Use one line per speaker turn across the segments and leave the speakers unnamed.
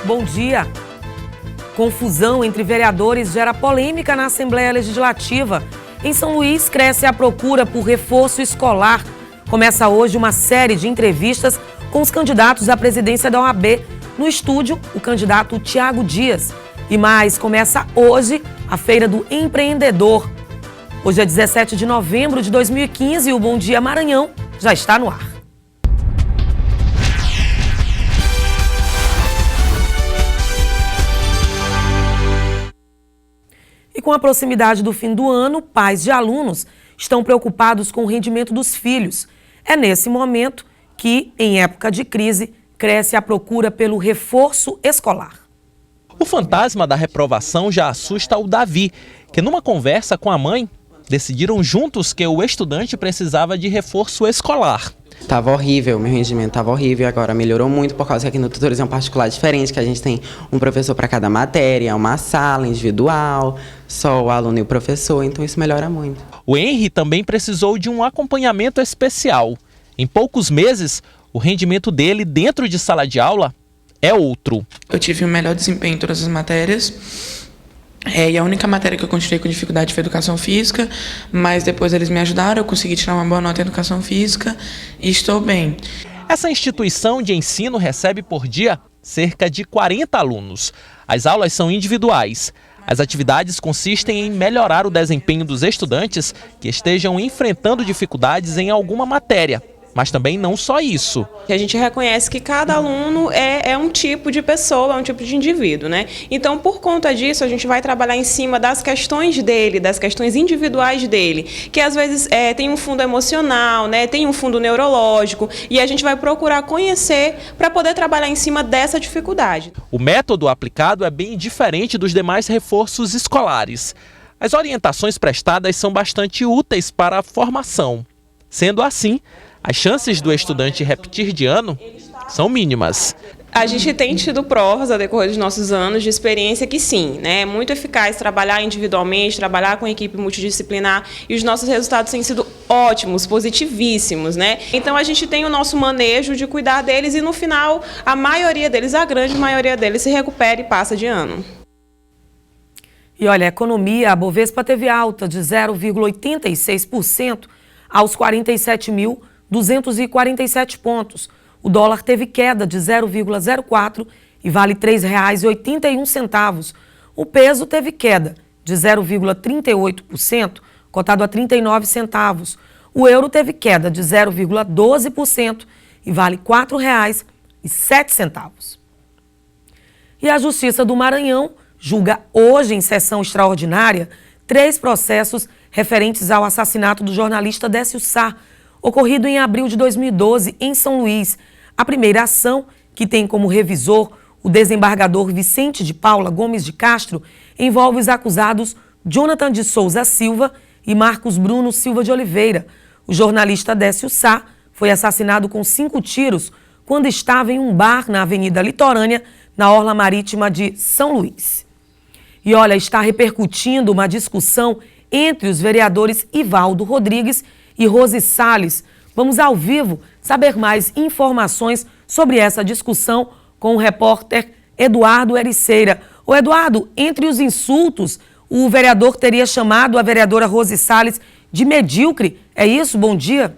bom dia. Confusão entre vereadores gera polêmica na Assembleia Legislativa. Em São Luís, cresce a procura por reforço escolar. Começa hoje uma série de entrevistas com os candidatos à presidência da OAB. No estúdio, o candidato Tiago Dias. E mais, começa hoje a Feira do Empreendedor. Hoje é 17 de novembro de 2015 e o Bom Dia Maranhão já está no ar. E com a proximidade do fim do ano, pais de alunos estão preocupados com o rendimento dos filhos. É nesse momento que, em época de crise, cresce a procura pelo reforço escolar.
O fantasma da reprovação já assusta o Davi, que numa conversa com a mãe, decidiram juntos que o estudante precisava de reforço escolar.
Tava horrível, meu rendimento estava horrível, agora melhorou muito por causa que aqui no Tutores é um particular diferente, que a gente tem um professor para cada matéria, uma sala individual, só o aluno e o professor, então isso melhora muito.
O Henry também precisou de um acompanhamento especial. Em poucos meses, o rendimento dele dentro de sala de aula é outro.
Eu tive um melhor desempenho em todas as matérias. E a única matéria que eu continuei com dificuldade foi Educação Física, mas depois eles me ajudaram, eu consegui tirar uma boa nota em Educação Física e estou bem.
Essa instituição de ensino recebe por dia cerca de 40 alunos. As aulas são individuais. As atividades consistem em melhorar o desempenho dos estudantes que estejam enfrentando dificuldades em alguma matéria. Mas também não só isso.
A gente reconhece que cada aluno é um tipo de pessoa, é um tipo de indivíduo, né? Então, por conta disso, a gente vai trabalhar em cima das questões dele, das questões individuais dele, que às vezes tem um fundo emocional, né? Tem um fundo neurológico, e a gente vai procurar conhecer para poder trabalhar em cima dessa dificuldade.
O método aplicado é bem diferente dos demais reforços escolares. As orientações prestadas são bastante úteis para a formação. Sendo assim, as chances do estudante repetir de ano são mínimas.
A gente tem tido provas ao decorrer dos nossos anos de experiência que sim, né? É muito eficaz trabalhar individualmente, trabalhar com equipe multidisciplinar e os nossos resultados têm sido ótimos, positivíssimos, né? Então a gente tem o nosso manejo de cuidar deles e no final a maioria deles, a grande maioria deles se recupera e passa de ano.
E olha, a economia, a Bovespa teve alta de 0,86% aos 47.247 pontos. O dólar teve queda de 0,04 e vale R$ 3,81. O peso teve queda de 0,38%, cotado a 39 centavos. O euro teve queda de 0,12% e vale R$ 4,07. E a Justiça do Maranhão julga hoje, em sessão extraordinária, 3 processos referentes ao assassinato do jornalista Décio Sá, ocorrido em abril de 2012 em São Luís. A primeira ação, que tem como revisor o desembargador Vicente de Paula Gomes de Castro, envolve os acusados Jonathan de Souza Silva e Marcos Bruno Silva de Oliveira. O jornalista Décio Sá foi assassinado com 5 tiros quando estava em um bar na Avenida Litorânea, na orla marítima de São Luís. E olha, está repercutindo uma discussão entre os vereadores Ivaldo Rodrigues e Rose Salles. Vamos ao vivo saber mais informações sobre essa discussão com o repórter Eduardo Ericeira. Ô Eduardo, entre os insultos, o vereador teria chamado a vereadora Rose Salles de medíocre. É isso? Bom dia.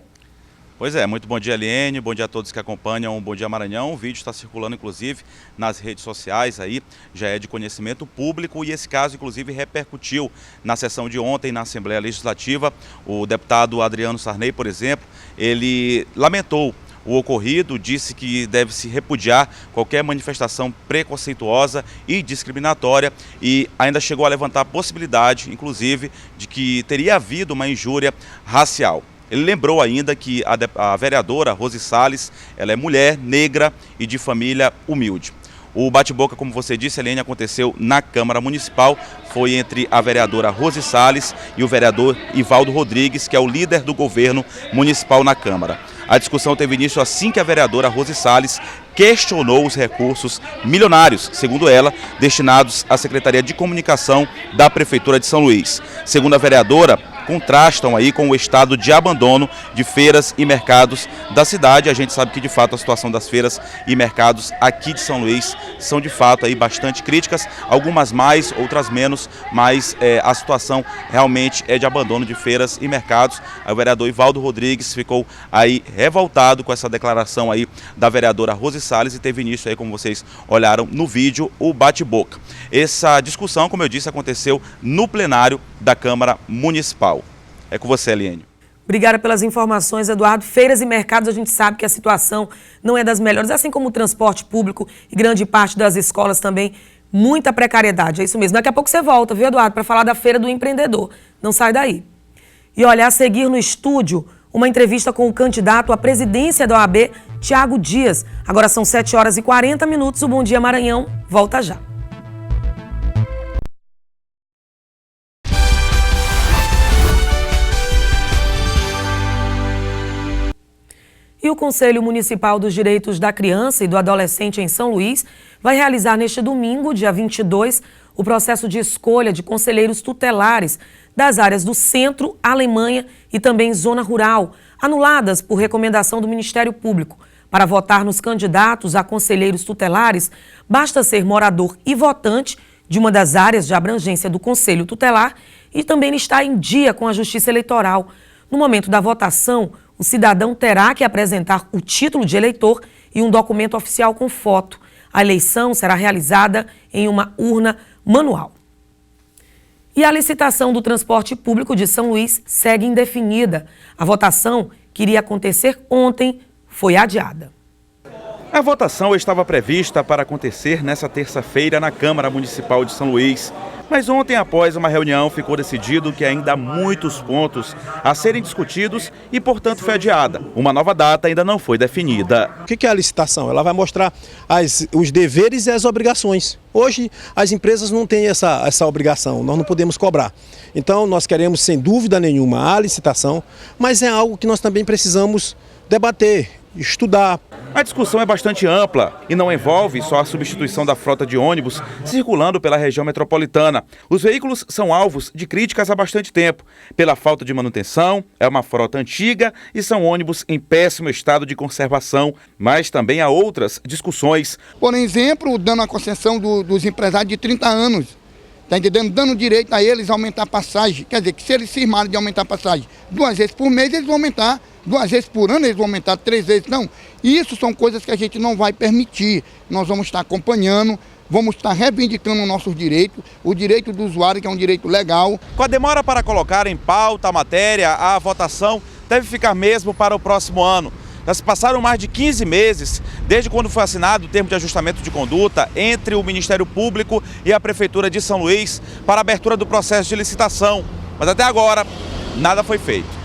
Pois é, muito bom dia, Eliene, bom dia a todos que acompanham o Bom Dia Maranhão. O vídeo está circulando, inclusive, nas redes sociais, aí já é de conhecimento público e esse caso, inclusive, repercutiu na sessão de ontem na Assembleia Legislativa. O deputado Adriano Sarney, por exemplo, ele lamentou o ocorrido, disse que deve-se repudiar qualquer manifestação preconceituosa e discriminatória e ainda chegou a levantar a possibilidade, inclusive, de que teria havido uma injúria racial. Ele lembrou ainda que a vereadora Rose Salles, ela é mulher, negra e de família humilde. O bate-boca, como você disse, Helene, aconteceu na Câmara Municipal, foi entre a vereadora Rose Salles e o vereador Ivaldo Rodrigues, que é o líder do governo municipal na Câmara. A discussão teve início assim que a vereadora Rose Salles questionou os recursos milionários, segundo ela, destinados à Secretaria de Comunicação da Prefeitura de São Luís. Segundo a vereadora, contrastam aí com o estado de abandono de feiras e mercados da cidade. A gente sabe que de fato a situação das feiras e mercados aqui de São Luís são de fato aí bastante críticas, algumas mais, outras menos, mas a situação realmente é de abandono de feiras e mercados. O vereador Ivaldo Rodrigues ficou aí revoltado com essa declaração aí da vereadora Rose Salles e teve início aí, como vocês olharam no vídeo, o bate-boca. Essa discussão, como eu disse, aconteceu no plenário da Câmara Municipal. É com você, Eliane.
Obrigada pelas informações, Eduardo. Feiras e mercados, a gente sabe que a situação não é das melhores, assim como o transporte público e grande parte das escolas também, muita precariedade, é isso mesmo. Daqui a pouco você volta, viu, Eduardo, para falar da Feira do Empreendedor. Não sai daí. E olha, a seguir no estúdio, uma entrevista com o candidato à presidência da OAB, Tiago Dias. Agora são 7h40, o Bom Dia Maranhão volta já. E o Conselho Municipal dos Direitos da Criança e do Adolescente em São Luís vai realizar neste domingo, dia 22, o processo de escolha de conselheiros tutelares das áreas do Centro, Alemanha e também Zona Rural, anuladas por recomendação do Ministério Público. Para votar nos candidatos a conselheiros tutelares, basta ser morador e votante de uma das áreas de abrangência do Conselho Tutelar e também estar em dia com a Justiça Eleitoral. No momento da votação, o cidadão terá que apresentar o título de eleitor e um documento oficial com foto. A eleição será realizada em uma urna manual. E a licitação do transporte público de São Luís segue indefinida. A votação, que iria acontecer ontem, foi adiada.
A votação estava prevista para acontecer nesta terça-feira na Câmara Municipal de São Luís. Mas ontem, após uma reunião, ficou decidido que ainda há muitos pontos a serem discutidos e, portanto, foi adiada. Uma nova data ainda não foi definida.
O que é a licitação? Ela vai mostrar os deveres e as obrigações. Hoje, as empresas não têm essa obrigação, nós não podemos cobrar. Então, nós queremos, sem dúvida nenhuma, a licitação, mas é algo que nós também precisamos debater, estudar.
A discussão é bastante ampla e não envolve só a substituição da frota de ônibus circulando pela região metropolitana. Os veículos são alvos de críticas há bastante tempo. Pela falta de manutenção, é uma frota antiga e são ônibus em péssimo estado de conservação. Mas também há outras discussões.
Por exemplo, dando a concessão dos empresários de 30 anos. Está entendendo? Dando direito a eles a aumentar a passagem. Quer dizer, que se eles firmarem de aumentar a passagem 2 vezes por mês, eles vão aumentar. 2 vezes por ano, eles vão aumentar 3 vezes. Não, isso são coisas que a gente não vai permitir. Nós vamos estar acompanhando, vamos estar reivindicando os nossos direitos, o direito do usuário, que é um direito legal.
Com a demora para colocar em pauta a matéria, a votação deve ficar mesmo para o próximo ano. Já se passaram mais de 15 meses desde quando foi assinado o termo de ajustamento de conduta entre o Ministério Público e a Prefeitura de São Luís para a abertura do processo de licitação. Mas até agora, nada foi feito.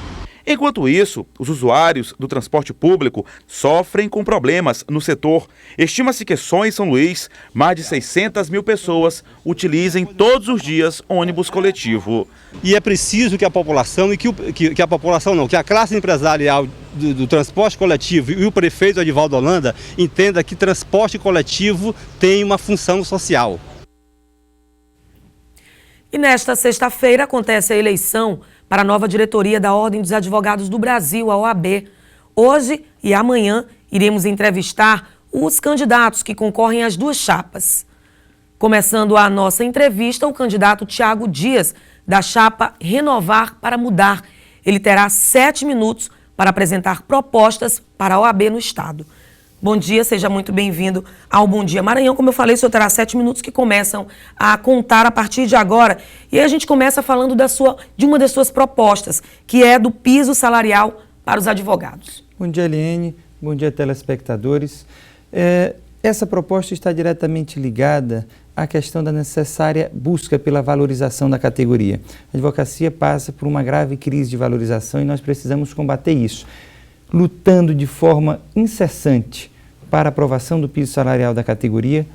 Enquanto isso, os usuários do transporte público sofrem com problemas no setor. Estima-se que só em São Luís, mais de 600 mil pessoas utilizem todos os dias ônibus coletivo.
E é preciso que a população, que a classe empresarial do transporte coletivo e o prefeito Edivaldo Holanda entenda que transporte coletivo tem uma função social.
E nesta sexta-feira acontece a eleição para a nova diretoria da Ordem dos Advogados do Brasil, a OAB. Hoje e amanhã iremos entrevistar os candidatos que concorrem às 2 chapas. Começando a nossa entrevista, o candidato Tiago Dias, da chapa Renovar para Mudar. Ele terá 7 minutos para apresentar propostas para a OAB no Estado. Bom dia, seja muito bem-vindo ao Bom Dia Maranhão. Como eu falei, o senhor terá 7 minutos que começam a contar a partir de agora. E aí a gente começa falando de uma das suas propostas, que é do piso salarial para os advogados.
Bom dia, Eliane. Bom dia, telespectadores. Essa proposta está diretamente ligada à questão da necessária busca pela valorização da categoria. A advocacia passa por uma grave crise de valorização e nós precisamos combater isso, lutando de forma incessante para a aprovação do piso salarial da categoria,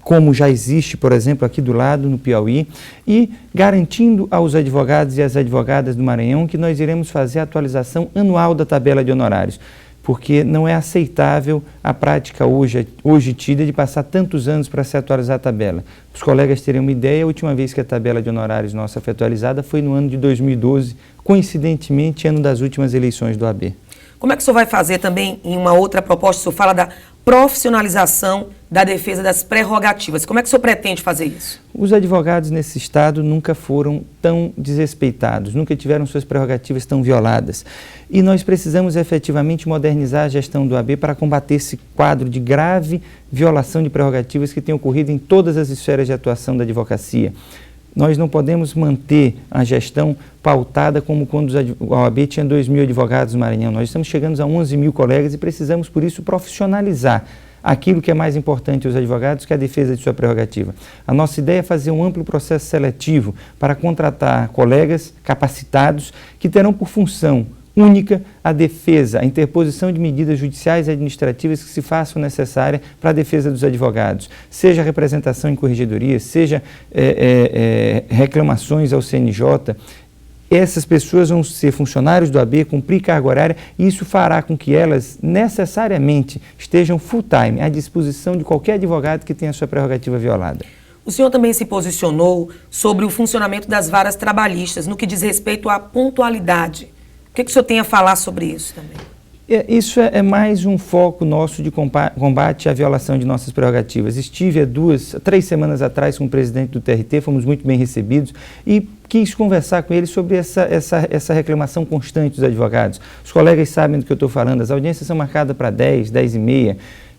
como já existe, por exemplo, aqui do lado, no Piauí, e garantindo aos advogados e às advogadas do Maranhão que nós iremos fazer a atualização anual da tabela de honorários. porque não é aceitável a prática hoje tida de passar tantos anos para se atualizar a tabela. Os colegas terem uma ideia, a última vez que a tabela de honorários nossa foi atualizada foi no ano de 2012, coincidentemente, ano das últimas eleições do AB.
Como é que o senhor vai fazer também, em uma outra proposta, o senhor fala da profissionalização da defesa das prerrogativas. Como é que o senhor pretende fazer isso?
Os advogados nesse Estado nunca foram tão desrespeitados, nunca tiveram suas prerrogativas tão violadas. E nós precisamos efetivamente modernizar a gestão do AB para combater esse quadro de grave violação de prerrogativas que tem ocorrido em todas as esferas de atuação da advocacia. Nós não podemos manter a gestão pautada como quando o OAB tinha 2.000 advogados no Maranhão. Nós estamos chegando a 11.000 colegas e precisamos, por isso, profissionalizar aquilo que é mais importante aos advogados, que é a defesa de sua prerrogativa. A nossa ideia é fazer um amplo processo seletivo para contratar colegas capacitados que terão por função única a defesa, a interposição de medidas judiciais e administrativas que se façam necessárias para a defesa dos advogados, seja representação em corregedoria, seja reclamações ao CNJ. Essas pessoas vão ser funcionários do AB, cumprir carga horária, e isso fará com que elas necessariamente estejam full-time à disposição de qualquer advogado que tenha sua prerrogativa violada.
O senhor também se posicionou sobre o funcionamento das varas trabalhistas no que diz respeito à pontualidade. O que o senhor tem a falar sobre isso também?
Isso é mais um foco nosso de combate à violação de nossas prerrogativas. Estive há 3 semanas atrás com o presidente do TRT, fomos muito bem recebidos e quis conversar com ele sobre essa reclamação constante dos advogados. Os colegas sabem do que eu estou falando, as audiências são marcadas para 10, 10h30,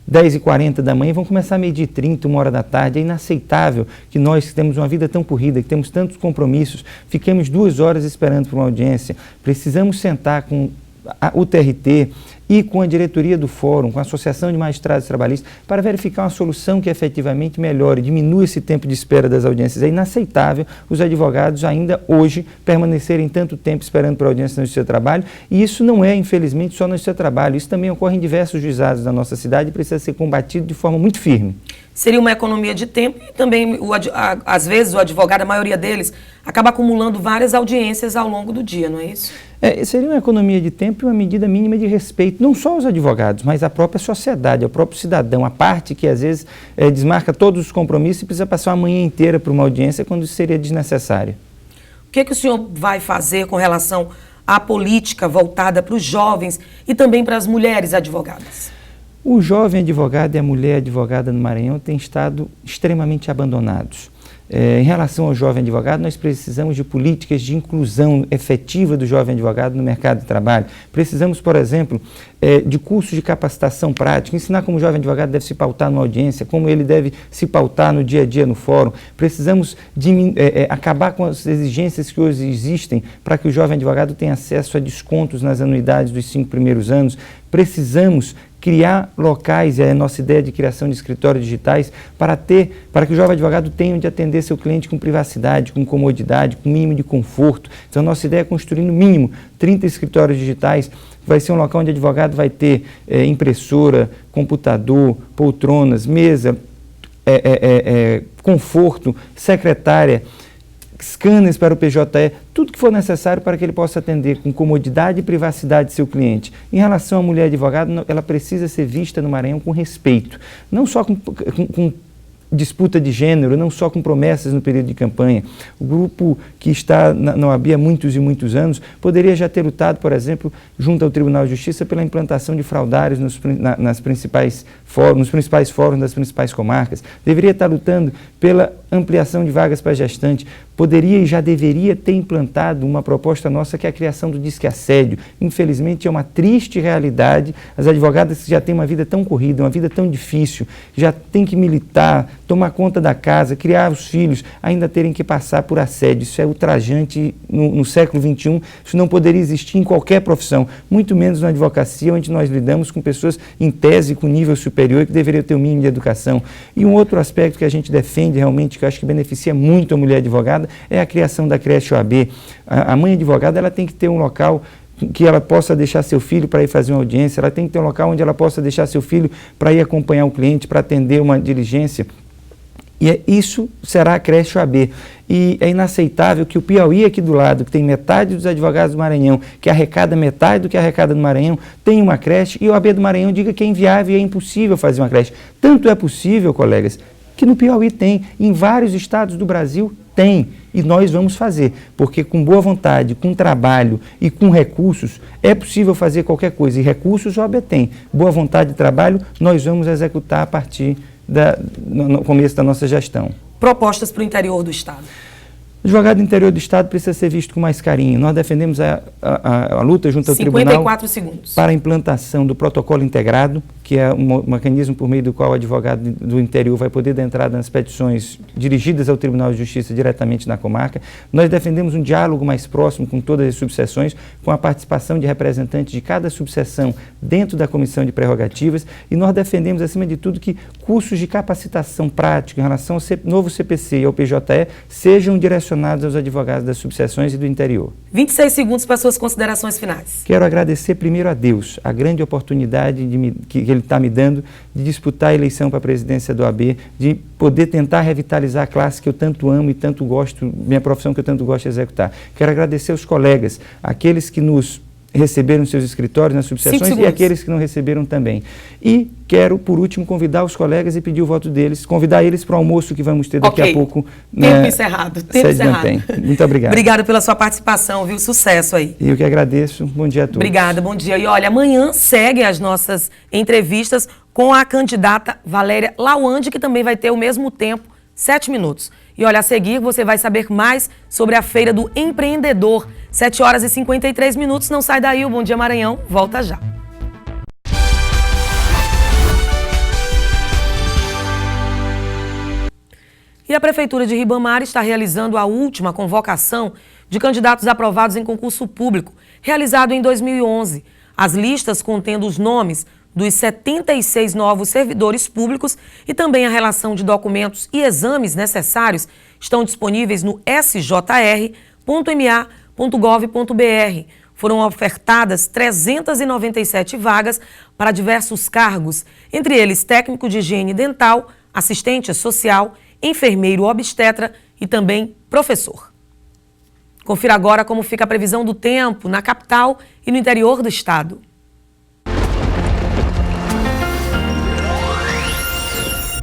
10h40 da manhã, vão começar a medir 30, 1h da tarde. É inaceitável que nós, que temos uma vida tão corrida, que temos tantos compromissos, fiquemos 2 horas esperando por uma audiência. Precisamos sentar com o TRT e com a diretoria do fórum, com a Associação de Magistrados Trabalhistas, para verificar uma solução que efetivamente melhore, diminua esse tempo de espera das audiências. É inaceitável os advogados ainda hoje permanecerem tanto tempo esperando por audiência na Justiça do Trabalho, e isso não é, infelizmente, só na Justiça do Trabalho, isso também ocorre em diversos juizados da nossa cidade e precisa ser combatido de forma muito firme.
Seria uma economia de tempo e também, às vezes, o advogado, a maioria deles, acaba acumulando várias audiências ao longo do dia, não é isso?
Seria uma economia de tempo e uma medida mínima de respeito, não só aos advogados, mas à própria sociedade, ao próprio cidadão, a parte que às vezes desmarca todos os compromissos e precisa passar uma manhã inteira por uma audiência quando isso seria desnecessário.
O que o senhor vai fazer com relação à política voltada para os jovens e também para as mulheres advogadas?
O jovem advogado e a mulher advogada no Maranhão têm estado extremamente abandonados. Em relação ao jovem advogado, nós precisamos de políticas de inclusão efetiva do jovem advogado no mercado de trabalho. Precisamos, por exemplo, de cursos de capacitação prática, ensinar como o jovem advogado deve se pautar numa audiência, como ele deve se pautar no dia a dia no fórum. Precisamos acabar com as exigências que hoje existem para que o jovem advogado tenha acesso a descontos nas anuidades dos 5 primeiros anos. Precisamos criar locais, é a nossa ideia de criação de escritórios digitais, para que o jovem advogado tenha onde atender seu cliente com privacidade, com comodidade, com mínimo de conforto. Então, a nossa ideia é construir no mínimo 30 escritórios digitais. Vai ser um local onde o advogado vai ter impressora, computador, poltronas, mesa, conforto, secretária, scanners para o PJE, tudo que for necessário para que ele possa atender com comodidade e privacidade seu cliente. Em relação à mulher advogada, ela precisa ser vista no Maranhão com respeito, não só com disputa de gênero, não só com promessas no período de campanha. O grupo que está na OAB há muitos e muitos anos poderia já ter lutado, por exemplo, junto ao Tribunal de Justiça pela implantação de fraudários nos principais fóruns das principais comarcas. Deveria estar lutando pela ampliação de vagas para gestante. Poderia e já deveria ter implantado uma proposta nossa, que é a criação do Disque Assédio. Infelizmente, é uma triste realidade. As advogadas que já têm uma vida tão corrida, uma vida tão difícil, já têm que militar, tomar conta da casa, criar os filhos, ainda terem que passar por assédio. Isso é ultrajante no século XXI. Isso não poderia existir em qualquer profissão, muito menos na advocacia, onde nós lidamos com pessoas em tese com nível superior e que deveriam ter o mínimo de educação. E um outro aspecto que a gente defende realmente, que eu acho que beneficia muito a mulher advogada, é a criação da creche OAB. A mãe advogada, ela tem que ter um local que ela possa deixar seu filho para ir fazer uma audiência, ela tem que ter um local onde ela possa deixar seu filho para ir acompanhar o cliente, para atender uma diligência. E isso será a creche OAB. E é inaceitável que o Piauí aqui do lado, que tem metade dos advogados do Maranhão, que arrecada metade do que arrecada no Maranhão, tenha uma creche e o OAB do Maranhão diga que é inviável e é impossível fazer uma creche. Tanto é possível, colegas, que no Piauí tem, em vários estados do Brasil tem, e nós vamos fazer, porque com boa vontade, com trabalho e com recursos, é possível fazer qualquer coisa, e recursos o OAB tem. Boa vontade e trabalho, nós vamos executar a partir no começo da nossa gestão.
Propostas para o interior do estado.
O advogado do interior do estado precisa ser visto com mais carinho. Nós defendemos a luta junto ao
54 segundos.
Para a implantação do protocolo integrado, que é um mecanismo por meio do qual o advogado do interior vai poder dar entrada nas petições dirigidas ao Tribunal de Justiça diretamente na comarca. Nós defendemos um diálogo mais próximo com todas as subseções, com a participação de representantes de cada subseção dentro da comissão de prerrogativas, e nós defendemos, acima de tudo, que cursos de capacitação prática em relação ao novo CPC e ao PJE sejam direcionados aos advogados das subseções e do interior.
26 segundos para suas considerações finais.
Quero agradecer primeiro a Deus a grande oportunidade que Ele está me dando de disputar a eleição para a presidência do OAB, de poder tentar revitalizar a classe que eu tanto amo e tanto gosto, minha profissão que eu tanto gosto de executar. Quero agradecer aos colegas, aqueles que nos receberam seus escritórios nas subseções e aqueles que não receberam também. E quero, por último, convidar os colegas e pedir o voto deles, convidar eles para o almoço que vamos ter daqui a pouco.
Tempo encerrado. Tempo encerrado.
Muito obrigado.
Obrigada pela sua participação, viu? Sucesso aí.
Eu que agradeço. Bom dia a todos.
Obrigada, bom dia. E olha, amanhã seguem as nossas entrevistas com a candidata Valéria Lawande, que também vai ter o mesmo tempo, 7 minutos. E olha, a seguir você vai saber mais sobre a Feira do Empreendedor. 7 horas e 53 minutos. Não sai daí, o Bom Dia Maranhão volta já. E a Prefeitura de Ribamar está realizando a última convocação de candidatos aprovados em concurso público, realizado em 2011. As listas contendo os nomes dos 76 novos servidores públicos e também a relação de documentos e exames necessários estão disponíveis no sjr.ma.gov.br. Foram ofertadas 397 vagas para diversos cargos, entre eles técnico de higiene dental, assistente social, enfermeiro obstetra e também professor. Confira agora como fica a previsão do tempo na capital e no interior do estado.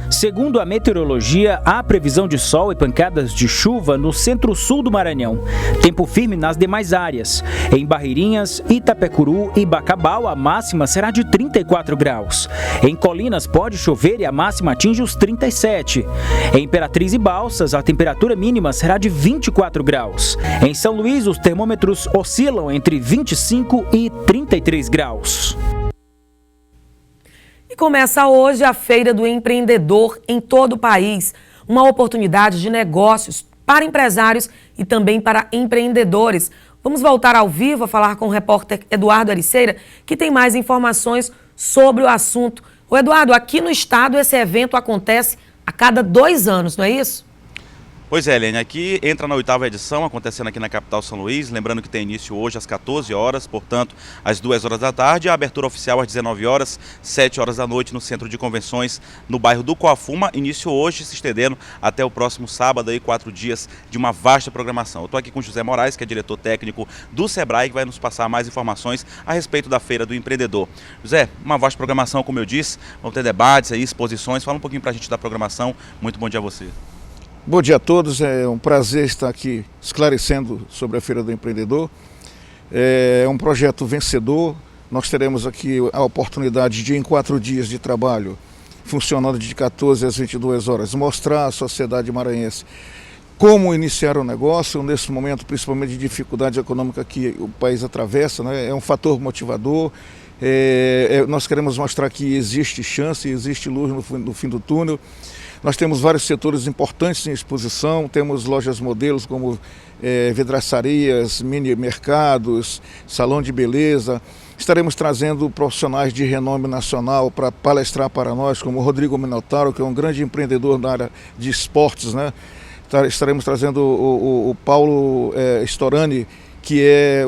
Segundo a meteorologia, há previsão de sol e pancadas de chuva no centro-sul do Maranhão. Tempo firme nas demais áreas. Em Barreirinhas, Itapecuru e Bacabal, a máxima será de 34 graus. Em Colinas pode chover e a máxima atinge os 37. Em Imperatriz e Balsas, a temperatura mínima será de 24 graus. Em São Luís, os termômetros oscilam entre 25 e 33 graus.
E começa hoje a Feira do Empreendedor em todo o país, uma oportunidade de negócios para empresários e também para empreendedores. Vamos voltar ao vivo a falar com o repórter Eduardo Ericeira, que tem mais informações sobre o assunto. O Eduardo, aqui no estado esse evento acontece a cada 2 anos, não é isso?
Pois é, Helene, aqui entra na 8ª edição, acontecendo aqui na capital São Luís, lembrando que tem início hoje às 14 horas, portanto, às 2 horas da tarde, a abertura oficial às 19 horas, 7 horas da noite no Centro de Convenções, no bairro do Coafuma, início hoje, se estendendo até o próximo sábado, aí 4 dias de uma vasta programação. Eu estou aqui com o José Moraes, que é diretor técnico do Sebrae, que vai nos passar mais informações a respeito da Feira do Empreendedor. José, uma vasta programação, como eu disse, vão ter debates aí, exposições, fala um pouquinho para a gente da programação, muito bom dia a você.
Bom dia a todos, é um prazer estar aqui esclarecendo sobre a Feira do Empreendedor. É um projeto vencedor, nós teremos aqui a oportunidade de, em 4 dias de trabalho, funcionando de 14 às 22 horas, mostrar à sociedade maranhense como iniciar o negócio, nesse momento principalmente de dificuldade econômica que o país atravessa, né? É um fator motivador. Nós queremos mostrar que existe chance, existe luz no fim do túnel. Nós temos vários setores importantes em exposição, temos lojas modelos como vidraçarias, mini mercados, salão de beleza. Estaremos trazendo profissionais de renome nacional para palestrar para nós, como o Rodrigo Minotauro, que é um grande empreendedor na área de esportes, né? Estaremos trazendo o Paulo Storani, que é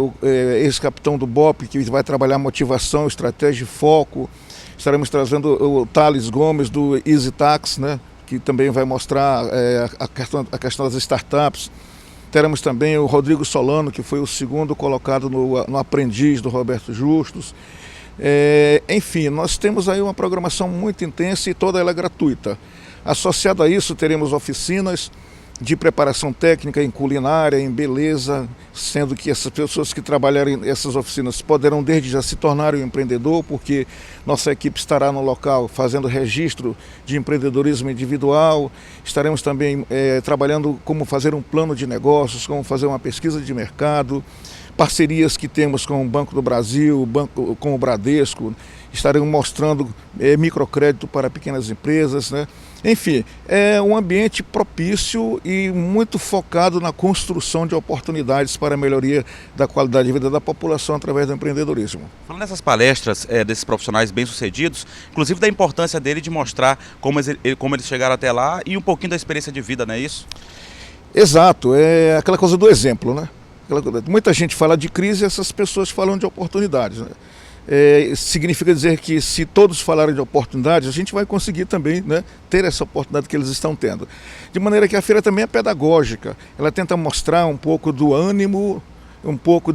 ex-capitão do BOP, que vai trabalhar motivação, estratégia e foco. Estaremos trazendo o Thales Gomes, do Easy Tax, né? que também vai mostrar a questão das startups. Teremos também o Rodrigo Solano, que foi o segundo colocado no Aprendiz do Roberto Justus. Enfim, nós temos aí uma programação muito intensa e toda ela gratuita. Associado a isso, teremos oficinas de preparação técnica em culinária, em beleza, sendo que essas pessoas que trabalharem nessas oficinas poderão desde já se tornarem um empreendedor, porque nossa equipe estará no local fazendo registro de empreendedorismo individual. Estaremos também trabalhando como fazer um plano de negócios, como fazer uma pesquisa de mercado, parcerias que temos com o Banco do Brasil, com o Bradesco, estaremos mostrando microcrédito para pequenas empresas, né? Enfim, é um ambiente propício e muito focado na construção de oportunidades para a melhoria da qualidade de vida da população através do empreendedorismo.
Falando nessas palestras desses profissionais bem-sucedidos, inclusive da importância dele de mostrar como eles chegaram até lá e um pouquinho da experiência de vida, não é isso?
Exato, é aquela coisa do exemplo, né? Muita gente fala de crise e essas pessoas falam de oportunidades, né? Significa dizer que se todos falarem de oportunidades, a gente vai conseguir também, né, ter essa oportunidade que eles estão tendo. De maneira que a feira também é pedagógica, ela tenta mostrar um pouco do ânimo, um pouco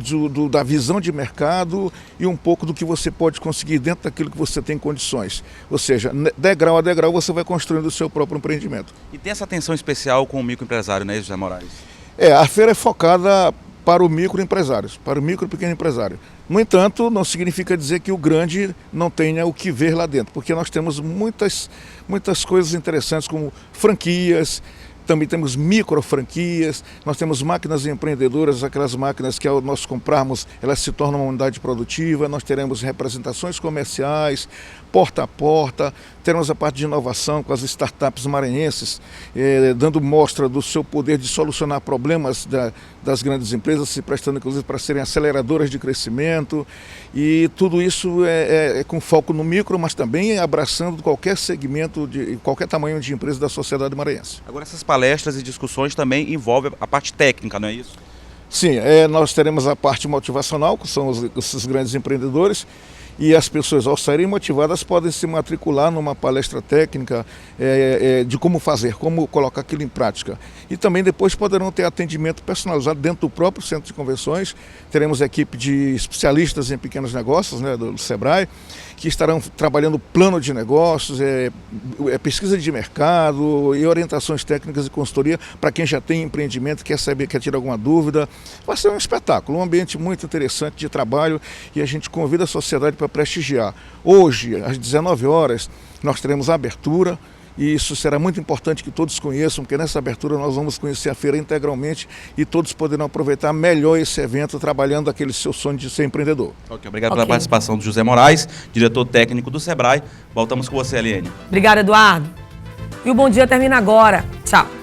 da visão de mercado e um pouco do que você pode conseguir dentro daquilo que você tem condições. Ou seja, degrau a degrau você vai construindo o seu próprio empreendimento.
E tem essa atenção especial com o microempresário, não é isso, José Moraes?
A feira é focada para o microempresário, para o micro e pequeno empresário. No entanto, não significa dizer que o grande não tenha o que ver lá dentro, porque nós temos muitas coisas interessantes, como franquias, também temos micro franquias, nós temos máquinas empreendedoras, aquelas máquinas que ao nós comprarmos, elas se tornam uma unidade produtiva, nós teremos representações comerciais, porta a porta, teremos a parte de inovação com as startups maranhenses, dando mostra do seu poder de solucionar problemas das grandes empresas, se prestando inclusive para serem aceleradoras de crescimento, e tudo isso é com foco no micro, mas também abraçando qualquer segmento, qualquer tamanho de empresa da sociedade maranhense.
Agora, essas palestras e discussões também envolvem a parte técnica, não é isso?
Sim, nós teremos a parte motivacional, que são esses grandes empreendedores, e as pessoas, ao saírem motivadas, podem se matricular numa palestra técnica de como fazer, como colocar aquilo em prática. E também depois poderão ter atendimento personalizado dentro do próprio centro de convenções. Teremos equipe de especialistas em pequenos negócios, né, do Sebrae, que estarão trabalhando plano de negócios, pesquisa de mercado e orientações técnicas e consultoria para quem já tem empreendimento, quer saber, quer tirar alguma dúvida. Vai ser um espetáculo, um ambiente muito interessante de trabalho, e a gente convida a sociedade para prestigiar. Hoje, às 19 horas, nós teremos a abertura, e isso será muito importante que todos conheçam, porque nessa abertura nós vamos conhecer a feira integralmente e todos poderão aproveitar melhor esse evento, trabalhando aquele seu sonho de ser empreendedor.
Obrigado pela participação do José Moraes, diretor técnico do Sebrae. Voltamos com você, Eliane.
Obrigada, Eduardo. E o Bom Dia termina agora. Tchau.